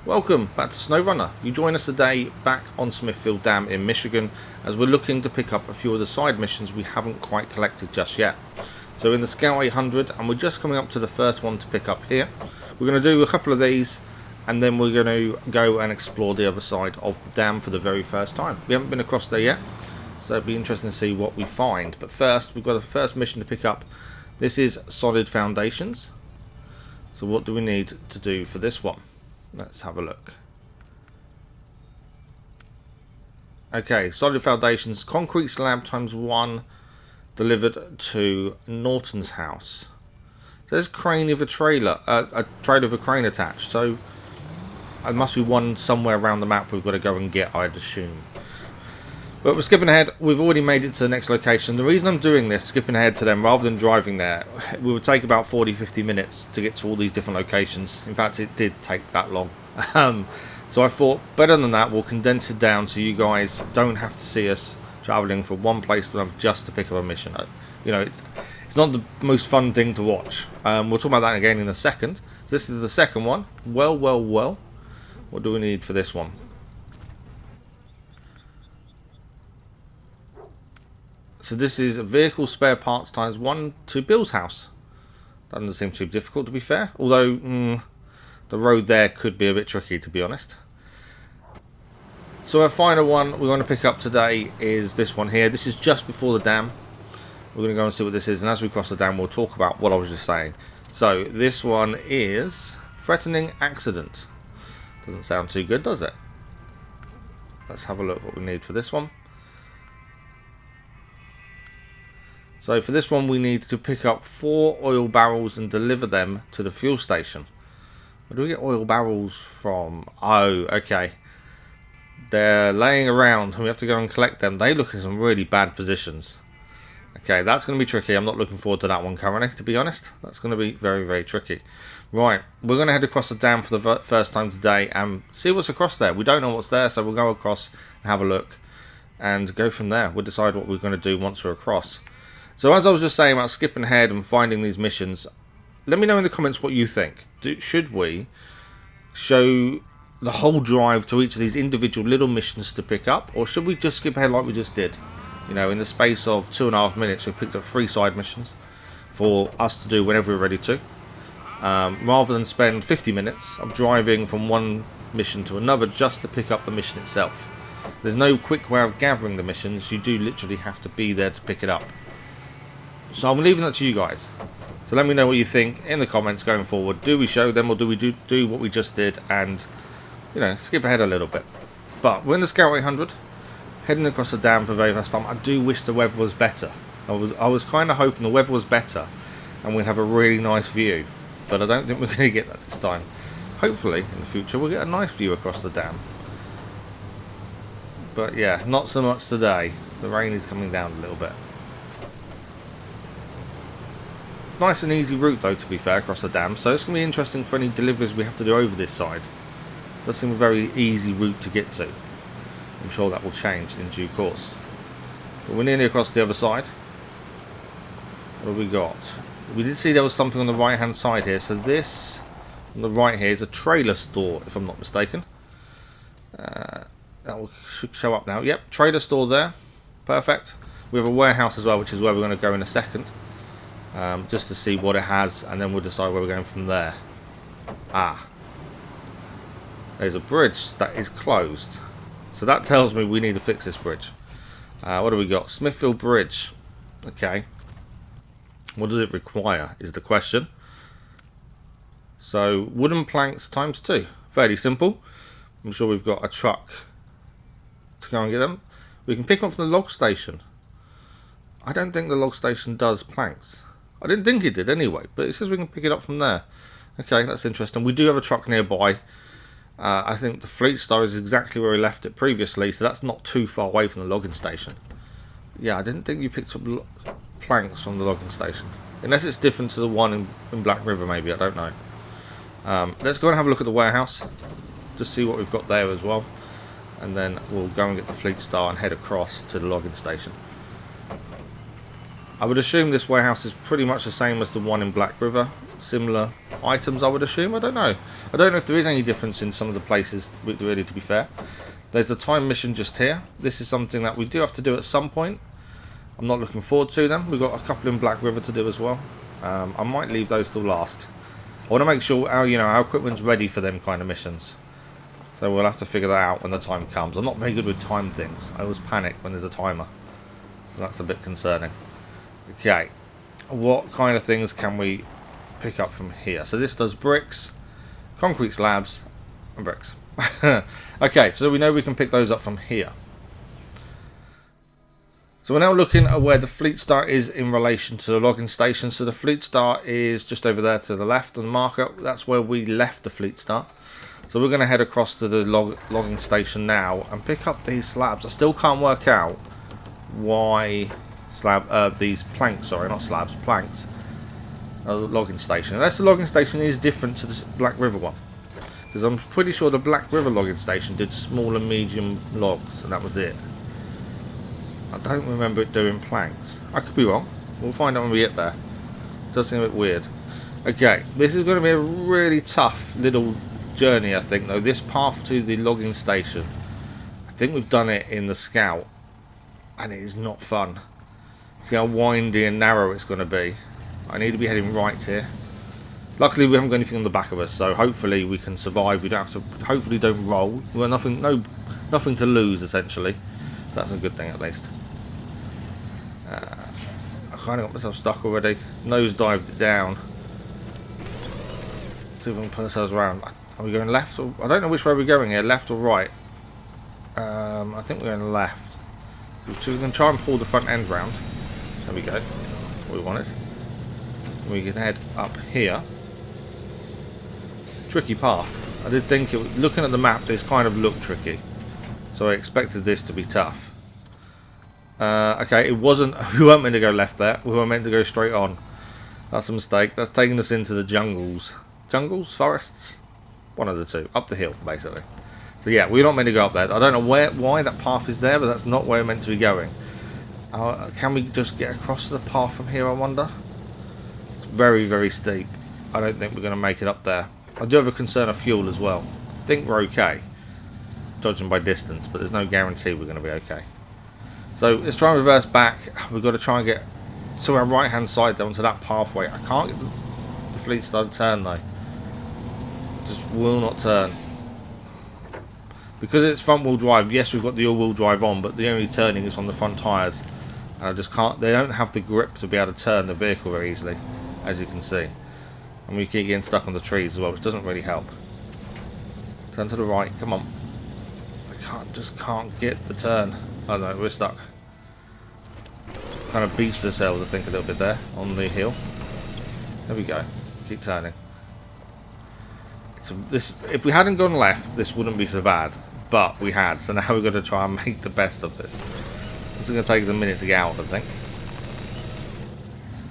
Welcome back to SnowRunner. You join us today back on Smithfield Dam in Michigan as we're looking to pick up a few of the side missions we haven't quite collected just yet. So in the Scout 800, and we're just coming up to the first one to pick up here. We're going to do a couple of these and then we're going to go and explore the other side of the dam for the very first time. We haven't been across there yet, so it'll be interesting to see what we find. But first, we've got the first mission to pick up. This is Solid Foundations. So what do we need to do for this one? Let's have a look. Okay, Solid Foundations, concrete slab ×1 delivered to Norton's house. So there's crane with a trailer, a trailer with a crane attached. So it must be one somewhere around the map we've got to go and get, I'd assume. But we're skipping ahead. We've already made it to the next location. The reason I'm doing this, skipping ahead to them rather than driving there, we would take about 40-50 minutes to get to all these different locations. In fact, it did take that long. So I thought, better than that, we'll condense it down so you guys don't have to see us travelling from one place to another just to pick up a mission. You know, it's not the most fun thing to watch. We'll talk about that again in a second. This is the second one. Well. What do we need for this one? So this is vehicle spare parts ×1 to Bill's house. That doesn't seem too difficult, to be fair. Although the road there could be a bit tricky, to be honest. So our final one we want to pick up today is this one here. This is just before the dam. We're going to go and see what this is, and as we cross the dam we'll talk about what I was just saying. So this one is Threatening Accident. Doesn't sound too good, does it? Let's have a look what we need for this one. So for this one we need to pick up 4 oil barrels and deliver them to the fuel station. Where do we get oil barrels from? Oh, okay. They're laying around and we have to go and collect them. They look in some really bad positions. Okay, that's going to be tricky. I'm not looking forward to that one currently, to be honest. That's going to be very tricky. Right, we're going to head across the dam for the first time today and see what's across there. We don't know what's there, so we'll go across and have a look and go from there. We'll decide what we're going to do once we're across. So as I was just saying about skipping ahead and finding these missions, let me know in the comments what you think. Should we show the whole drive to each of these individual little missions to pick up, or should we just skip ahead like we just did? You know, in the space of 2.5 minutes we've picked up 3 side missions for us to do whenever we're ready to, rather than spend 50 minutes of driving from one mission to another just to pick up the mission itself. There's no quick way of gathering the missions. You do literally have to be there to pick it up. So I'm leaving that to you guys. So let me know what you think in the comments going forward. Do we show them, or do we do what we just did and, you know, skip ahead a little bit? But we're in the Scout 800, heading across the dam for the very first time. I do wish the weather was better. I was kind of hoping the weather was better and we'd have a really nice view. But I don't think we're going to get that this time. Hopefully, in the future, we'll get a nice view across the dam. But yeah, not so much today. The rain is coming down a little bit. Nice and easy route though, to be fair, across the dam, so it's going to be interesting for any deliveries we have to do over this side. Does seem a very easy route to get to. I'm sure that will change in due course. But we're nearly across the other side. What have we got? We did see there was something on the right hand side here, so this on the right here is a trailer store, if I'm not mistaken. That should show up now. Yep, trailer store there. Perfect. We have a warehouse as well, which is where we're going to go in a second. Just to see what it has, and then we'll decide where we're going from there. There's a bridge that is closed, so that tells me we need to fix this bridge. What do we got? Smithfield Bridge. Okay, what does it require is the question. So wooden planks ×2, fairly simple. I'm sure we've got a truck to go and get them. We can pick them up from the log station. I don't think the log station does planks. I didn't think it did anyway, but it says we can pick it up from there. Okay, that's interesting. We do have a truck nearby. I think the Fleetstar is exactly where we left it previously, so that's not too far away from the logging station. Yeah, I didn't think you picked up planks from the logging station. Unless it's different to the one in Black River, maybe, I don't know. Let's go and have a look at the warehouse. Just see what we've got there as well. And then we'll go and get the Fleetstar and head across to the logging station. I would assume this warehouse is pretty much the same as the one in Black River. Similar items, I would assume. I don't know. I don't know if there is any difference in some of the places, really, to be fair. There's the time mission just here. This is something that we do have to do at some point. I'm not looking forward to them. We've got a couple in Black River to do as well. I might leave those till last. I want to make sure our equipment's ready for them kind of missions. So we'll have to figure that out when the time comes. I'm not very good with time things. I always panic when there's a timer. So that's a bit concerning. Okay. What kind of things can we pick up from here? So this does bricks, concrete slabs, and bricks. Okay, so we know we can pick those up from here. So we're now looking at where the Fleetstar is in relation to the logging station. So the Fleetstar is just over there to the left on the marker. That's where we left the Fleetstar. So we're going to head across to the logging station now and pick up these slabs. I still can't work out why these planks, sorry, not slabs, planks, the logging station. Unless the logging station is different to the Black River one. Because I'm pretty sure the Black River logging station did small and medium logs, and that was it. I don't remember it doing planks. I could be wrong. We'll find out when we get there. It does seem a bit weird. Okay, this is going to be a really tough little journey, I think, though. This path to the logging station, I think we've done it in the Scout, and it is not fun. See how windy and narrow it's going to be. I need to be heading right here. Luckily, we haven't got anything on the back of us, so hopefully we can survive. We don't have to. Hopefully, don't roll. We've got nothing to lose, essentially. So that's a good thing, at least. I kind of got myself stuck already. Nose dived it down. Let's see if we can put ourselves around. Are we going left? Or I don't know which way we're going here. Left or right? I think we're going left. So we're going to try and pull the front end round. There we go. We want it. We can head up here. Tricky path. I did think looking at the map, this kind of looked tricky. So I expected this to be tough. Okay, it wasn't. We weren't meant to go left there. We were meant to go straight on. That's a mistake. That's taking us into the jungles. Jungles? Forests? One of the two. Up the hill, basically. So yeah, we're not meant to go up there. I don't know why that path is there, but that's not where we're meant to be going. Can we just get across the path from here, I wonder? It's very, very steep. I don't think we're going to make it up there. I do have a concern of fuel as well. I think we're okay, judging by distance, but there's no guarantee we're going to be okay. So let's try and reverse back. We've got to try and get to our right hand side down to that pathway. I can't get the Fleetstar to turn though. Just will not turn. Because it's front wheel drive, yes, we've got the all wheel drive on, but the only turning is on the front tyres. And I just can't, they don't have the grip to be able to turn the vehicle very easily, as you can see. And we keep getting stuck on the trees as well, which doesn't really help. Turn to the right, come on. I just can't get the turn. Oh no, we're stuck. Kind of beached ourselves, I think, a little bit there on the hill. There we go. Keep turning. If we hadn't gone left, this wouldn't be so bad, but we had. So now we're going to try and make the best of this. This is going to take us a minute to get out, I think.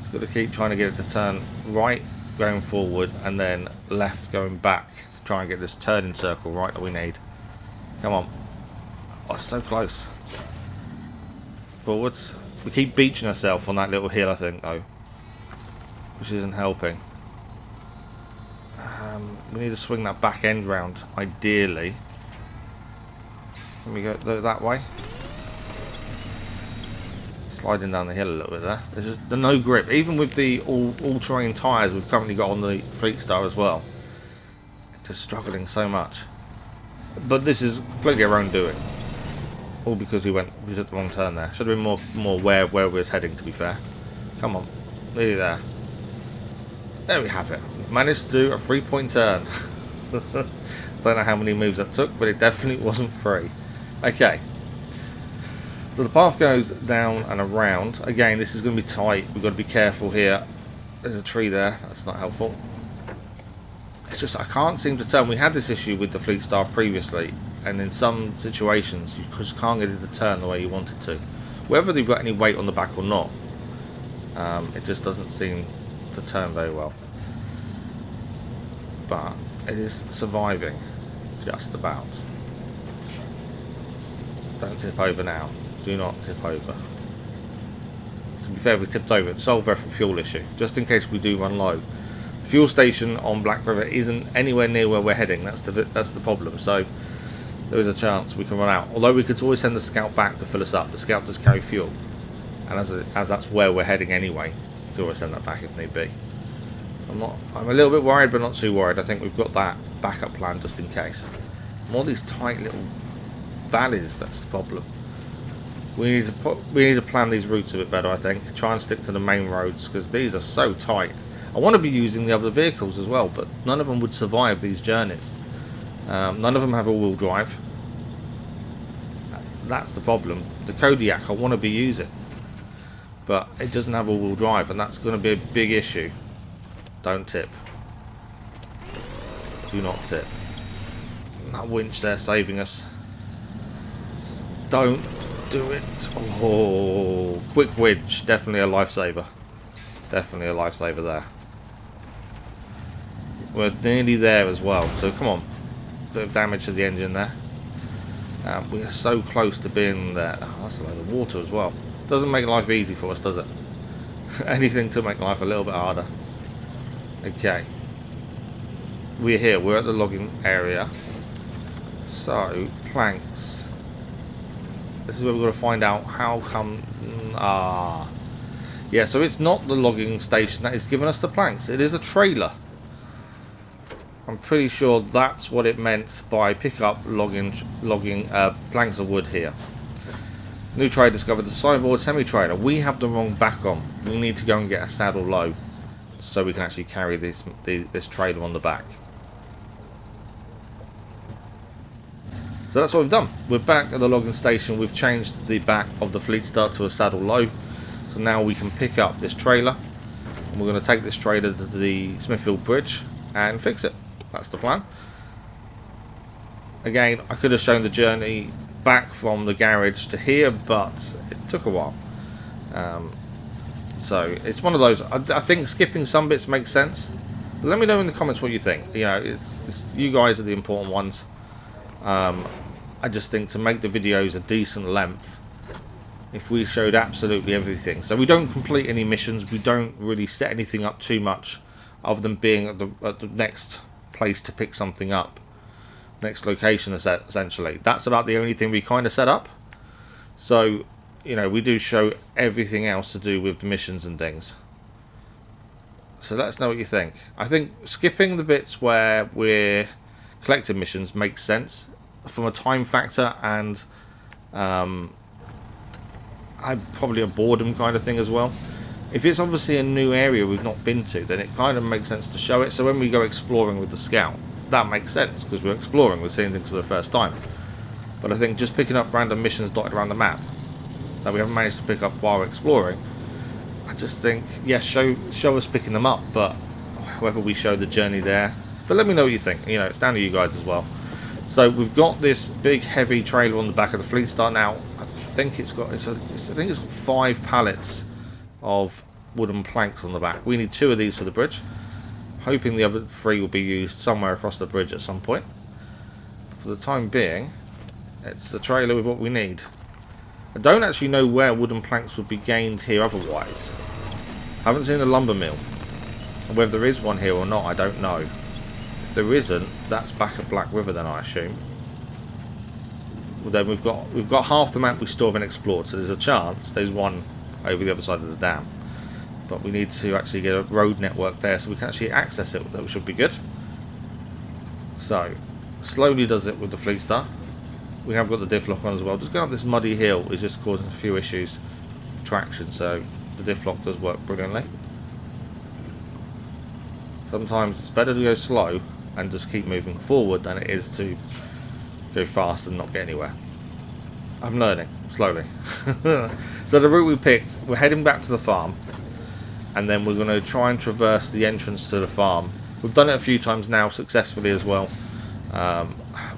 Just got to keep trying to get it to turn right, going forward, and then left, going back to try and get this turning circle right that we need. Come on. Oh, it's so close. Forwards. We keep beaching ourselves on that little hill, I think, though, which isn't helping. We need to swing that back end round, ideally. Can we go that way? Sliding down the hill a little bit there. There's just no grip, even with the all-terrain tyres we've currently got on the Fleetstar as well. Just struggling so much. But this is completely our own doing. All because we took the wrong turn there. Should have been more where we was heading, to be fair. Come on, nearly there. There we have it. We've managed to do a 3-point turn. Don't know how many moves that took, but it definitely wasn't free. Okay. So the path goes down and around. Again, this is going to be tight. We've got to be careful here. There's a tree there. That's not helpful. It's just I can't seem to turn. We had this issue with the Fleetstar previously, and in some situations you just can't get it to turn the way you want it to. Whether they've got any weight on the back or not, it just doesn't seem to turn very well. But it is surviving, just about. Don't tip over now. Do not tip over. To be fair, we tipped over. It solved our fuel issue, just in case we do run low. Fuel station on Black River isn't anywhere near where we're heading. That's the problem. So there is a chance we can run out. Although we could always send the scout back to fill us up. The scout does carry fuel, and as that's where we're heading anyway, we could always send that back if need be. So I'm a little bit worried, but not too worried. I think we've got that backup plan just in case. More these tight little valleys. That's the problem. We need to plan these routes a bit better. I think try and stick to the main roads because these are so tight. I want to be using the other vehicles as well, but none of them would survive these journeys. None of them have all-wheel drive. That's the problem. The Kodiak I want to be using, but it doesn't have all-wheel drive, and that's going to be a big issue. Don't tip. Do not tip. That winch there saving us. Don't do it. Oh, quick winch. Definitely a lifesaver. Definitely a lifesaver there. We're nearly there as well, so come on. Bit of damage to the engine there. We are so close to being there. Oh, that's a load of water as well. Doesn't make life easy for us, does it? Anything to make life a little bit harder. Okay. We're here. We're at the logging area. So, planks. This is where we've got to find out how come... Yeah, so it's not the logging station that is giving us the planks. It is a trailer. I'm pretty sure that's what it meant by pick up logging planks of wood here. New trade discovered the sideboard semi-trailer. We have the wrong back on. We need to go and get a saddle low so we can actually carry this trailer on the back. So that's what we've done. We're back at the logging station. We've changed the back of the Fleetstar to a saddle low. So now we can pick up this trailer. And we're going to take this trailer to the Smithfield Bridge and fix it. That's the plan. Again, I could have shown the journey back from the garage to here, but it took a while. So it's one of those. I think skipping some bits makes sense. But let me know in the comments what you think. You know, it's you guys are the important ones. I just think to make the videos a decent length, if we showed absolutely everything, so we don't complete any missions, we don't really set anything up too much, other than being at the next place to pick something up, next location essentially. That's about the only thing we kind of set up. So, you know, we do show everything else to do with the missions and things. So let us know what you think. I think skipping the bits where we're collecting missions makes sense from a time factor and probably a boredom kind of thing as well. If it's obviously a new area we've not been to, then it kind of makes sense to show it. So when we go exploring with the scout, that makes sense because we're exploring, we're seeing things for the first time. But I think just picking up random missions dotted around the map that we haven't managed to pick up while we're exploring, I just think, yes, show us picking them up, but whether we show the journey there. But let me know what you think. You know, it's down to you guys as well. So we've got this big heavy trailer on the back of the Fleetstar now. I think it's got 5 pallets of wooden planks on the back. We need 2 of these for the bridge. Hoping the other 3 will be used somewhere across the bridge at some point. For the time being, it's a trailer with what we need. I don't actually know where wooden planks would be gained here otherwise. I haven't seen a lumber mill. And whether there is one here or not, I don't know. If there isn't, that's back at Black River then, I assume. Well, then we've got half the map we still haven't explored, so there's a chance there's one over the other side of the dam. But we need to actually get a road network there so we can actually access it, which should be good. So, slowly does it with the Fleetstar. We have got the diff lock on as well. Just going up this muddy hill is just causing a few issues with traction, so the diff lock does work brilliantly. Sometimes it's better to go slow and just keep moving forward than it is to go fast and not get anywhere. I'm learning, slowly. So the route we picked, we're heading back to the farm, and then we're going to try and traverse the entrance to the farm. We've done it a few times now successfully as well.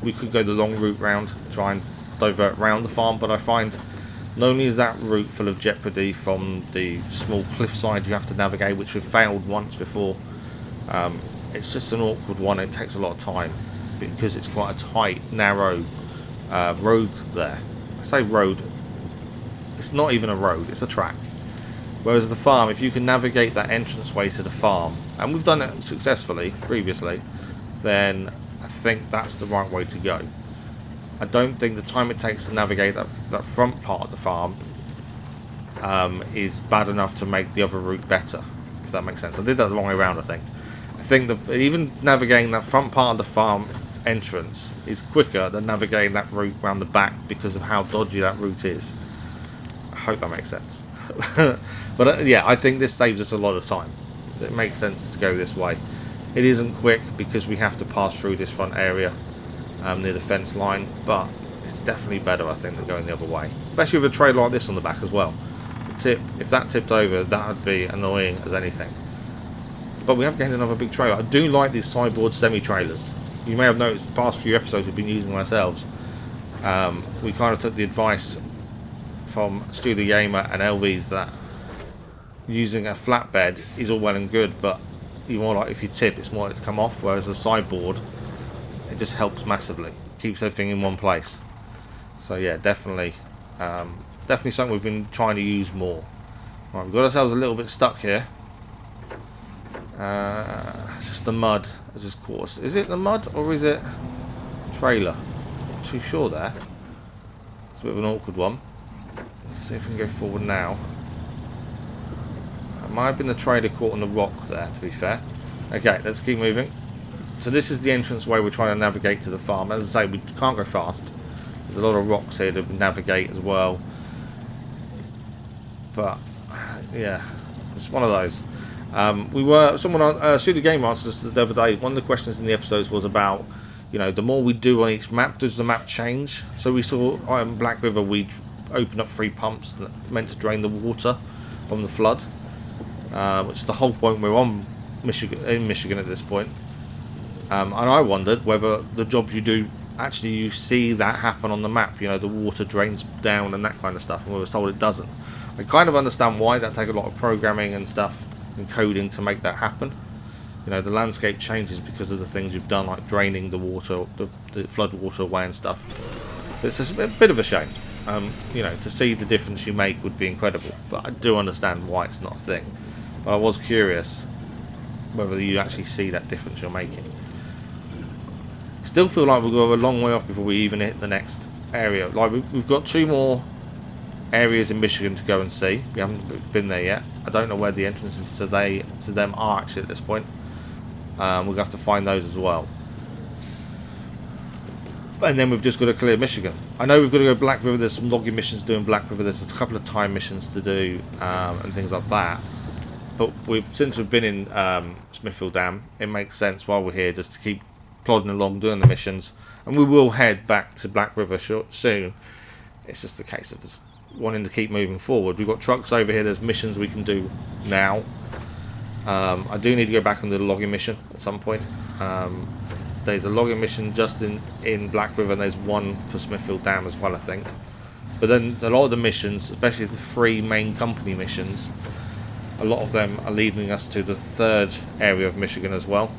We could go the long route round, try and divert round the farm, but I find not only is that route full of jeopardy from the small cliffside you have to navigate, which we've failed once before, it's just an awkward one. It takes a lot of time because it's quite a tight, narrow road there. I say road, it's not even a road, it's a track. Whereas the farm, if you can navigate that entranceway to the farm, and we've done it successfully previously, then I think that's the right way to go. I don't think the time it takes to navigate that front part of the farm is bad enough to make the other route better, if that makes sense. I did that the wrong way around, I think. I think that even navigating that front part of the farm entrance is quicker than navigating that route around the back because of how dodgy that route is. I hope that makes sense. But yeah, I think this saves us a lot of time. It makes sense to go this way. It isn't quick because we have to pass through this front area near the fence line, but it's definitely better, I think, than going the other way, especially with a trailer like this on the back as well. If that tipped over, that would be annoying as anything. But we have gained another big trailer. I do like these sideboard semi-trailers. You may have noticed the past few episodes we've been using them ourselves. We kind of took the advice from Studio Gamer and LVs that using a flatbed is all well and good, but you more like if you tip, it's more like to come off, whereas a sideboard, it just helps massively. Keeps everything in one place. So yeah, definitely something we've been trying to use more. Right, we've got ourselves a little bit stuck here. It's just the mud as this course. Is it the mud or is it trailer? Not too sure there. It's a bit of an awkward one. Let's see if we can go forward now. It might have been the trailer caught on the rock there, to be fair. Okay, let's keep moving. So this is the entrance way we're trying to navigate to the farm. As I say, we can't go fast. There's a lot of rocks here to navigate as well. But yeah, it's one of those. Someone on Studio Game asked us the other day. One of the questions in the episodes was about, you know, the more we do on each map, does the map change? So we saw on Black River we opened up 3 pumps that meant to drain the water from the flood, which is the whole point. We're on in Michigan at this point, and I wondered whether the jobs you do actually you see that happen on the map. You know, the water drains down and that kind of stuff. And we were told it doesn't. I kind of understand why. That take a lot of programming and stuff and coding to make that happen. You know, the landscape changes because of the things you've done, like draining the water, the flood water away and stuff. It's a bit of a shame. You know, to see the difference you make would be incredible, but I do understand why it's not a thing. But I was curious whether you actually see that difference you're making. Still feel like we'll go a long way off before we even hit the next area. Like we've got 2 more areas in Michigan to go and see. We haven't been there yet. I don't know where the entrances to them are actually at this point. We'll have to find those as well. And then we've just got to clear Michigan. I know we've got to go Black River. There's some logging missions to do in Black River. There's a couple of time missions to do and things like that. But since we've been in Smithfield Dam, it makes sense while we're here just to keep plodding along doing the missions. And we will head back to Black River soon. It's just a case of just wanting to keep moving forward. We've got trucks over here. There's missions we can do now. I do need to go back and do the logging mission at some point. There's a logging mission just in Black River, and there's one for Smithfield Dam as well, I think. But then a lot of the missions, especially the 3 main company missions, a lot of them are leading us to the 3rd area of Michigan as well.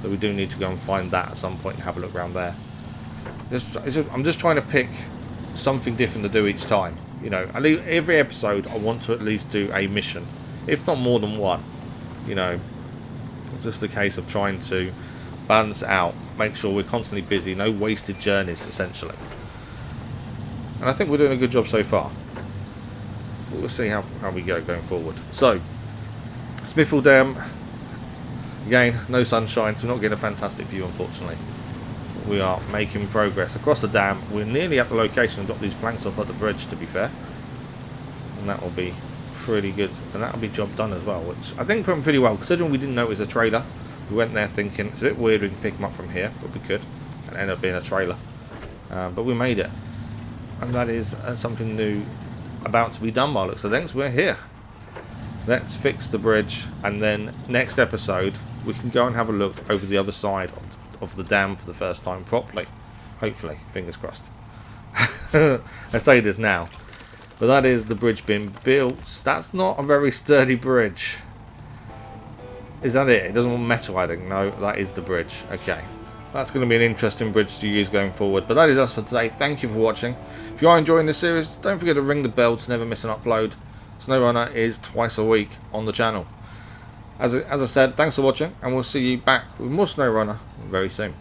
So we do need to go and find that at some point and have a look around there. I'm just trying to pick something different to do each time. You know, every episode I want to at least do a mission, if not more than one. You know, it's just a case of trying to balance it out, make sure we're constantly busy, no wasted journeys essentially. And I think we're doing a good job so far. But we'll see how we go going forward. So, Smithfield Dam, again, no sunshine, so we're not getting a fantastic view unfortunately. We are making progress across the dam. We're nearly at the location and got these planks off at the bridge, to be fair. And that will be pretty good. And that will be job done as well, which I think went pretty well. Considering we didn't know it was a trailer, we went there thinking it's a bit weird we can pick them up from here, but we could. And end up being a trailer. But we made it. And that is something new about to be done by looks of things. We're here. Let's fix the bridge, and then next episode we can go and have a look over the other side of the dam for the first time properly. Hopefully, fingers crossed. I say this now, but that is the bridge being built. That's not a very sturdy bridge. Is that it? It doesn't want metal adding. No, that is the bridge. Okay, that's going to be an interesting bridge to use going forward. But that is us for today. Thank you for watching. If you are enjoying this series, don't forget to ring the bell to never miss an upload. SnowRunner is twice a week on the channel. As I said, thanks for watching, and we'll see you back with more SnowRunner very soon.